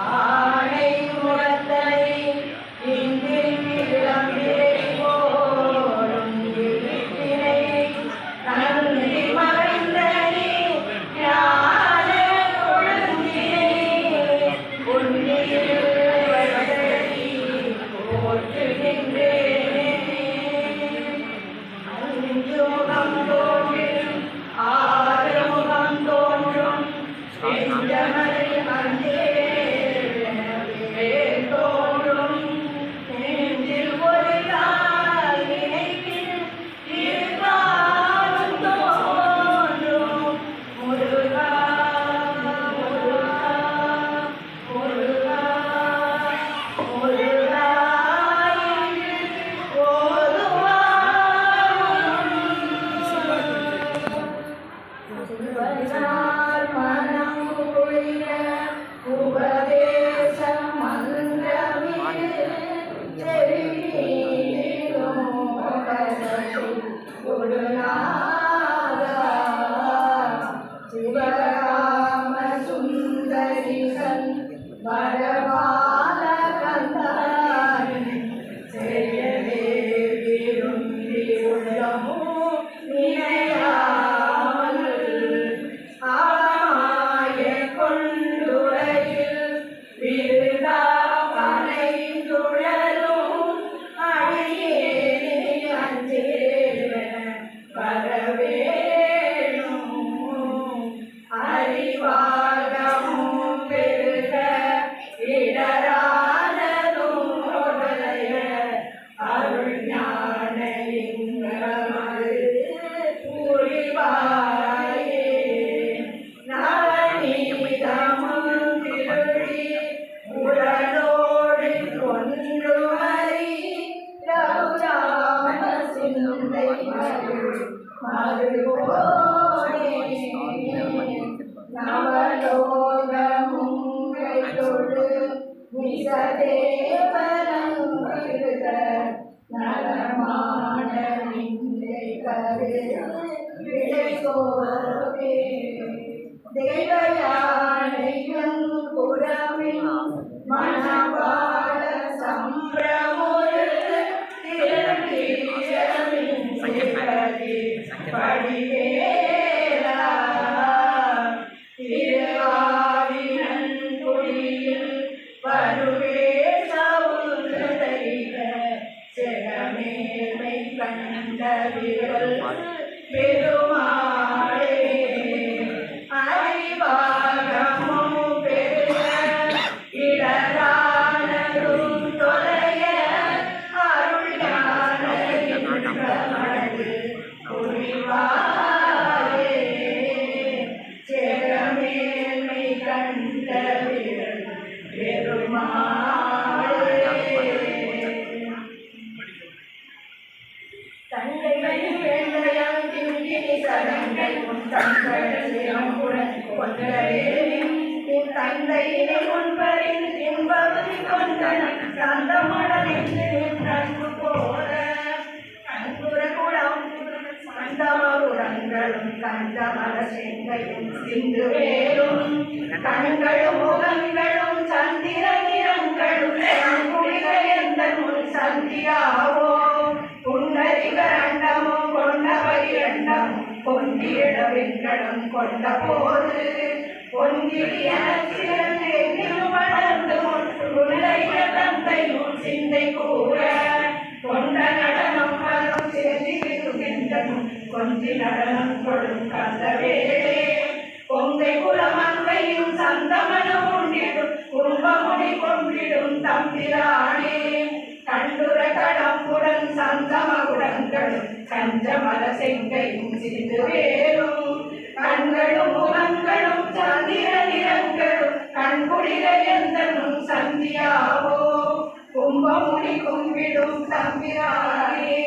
ஆனை முகத்தலை இந்தில் விளம்பிரை போலும் விழித்தினை நன்றி மறைந்தனி ஞான கொழுந்தினை உன்னில் வடடி போற்றுகின்றேனே அஞ்சுமுகம் தோன்றும் ஆறுமுகம் தோன்றும் செஞ்சமரை அஞ்சே சிவராம சுந்தரிசன் வரபால கந்தாரி செய்யவே விரும்பி உள்ளமோ நினையாமல் ஆமாய கொண்டுரையில் விருதா பனைந்துழலும் அடியேனே அஞ்சேன வரவே அறிவாகமும் பெருக இடரானதும் உடைய அருள் ஞான இங்கமது புரிவாயே நவநீதமும் திருடி உடலோடு கொன்று மறி ரகுராம சிந்தை மறுபோனே நவலோகமும் கைதொடு விசதேவனம் விருத நலமான நின்றை கரு விளைகோவே தேவயானையும் புறமின் மணவாள சம்பிரமுரு திருநீரமின் சிவதி படிவேலா திருவாவினன்குடியில் வருவே சவுந்தரைக சிறமேமை கண்ட விரல் பெருமாளே அறிவாகமும் பெருக இடரானரும் தொலைய அருள் ஞான புரிவாயே சிறமேன்மை கண்ட விரல் பெருமாளே தந்தைகளின் வேண்டையாம் திங்கினி சடங்கை உன் தந்தையுடன் கொண்டரேன் உன் தந்தையினை உன்பரின் என்பவதி கொண்டனன் சந்தமுடன் என்று நன்பு போல அன்புற குளம் கண்டமருடங்களும் கண்டமர செங்கையும் சிந்து வேலும் கண்களும் முகங்களும் சந்திர நிறங்களும் குடிகள் முன் சந்தியாவோ புண்டரிகரண்டமும் கொண்டவரிரண்டமும் கொண்டிட வெங்கடம் கொண்ட போது பொங்கிய வளர்ந்து முன்னுடைய தந்தையும் சிந்தை கூற கொண்ட நடனம் வரும் செல்லிருக்கின்றனும் கொஞ்சி நடனம் கொடும் கந்தவேலே பொங்கை குலமங்கையும் சந்தமனம் உண்டிடும் கும்பமுடி கொண்டிடும் தம்பிரானே கண்டுர கடம்புடன் சந்தமகுடங்களும் கஞ்சமல செங்கையும் சிந்து வேலும் கண்களும் முகங்களும் சந்திர நிறங்களும் கண்குடிக எந்தனும் சந்தியாவோ கும்பமுடி கும்பிடும் தம்பிரானே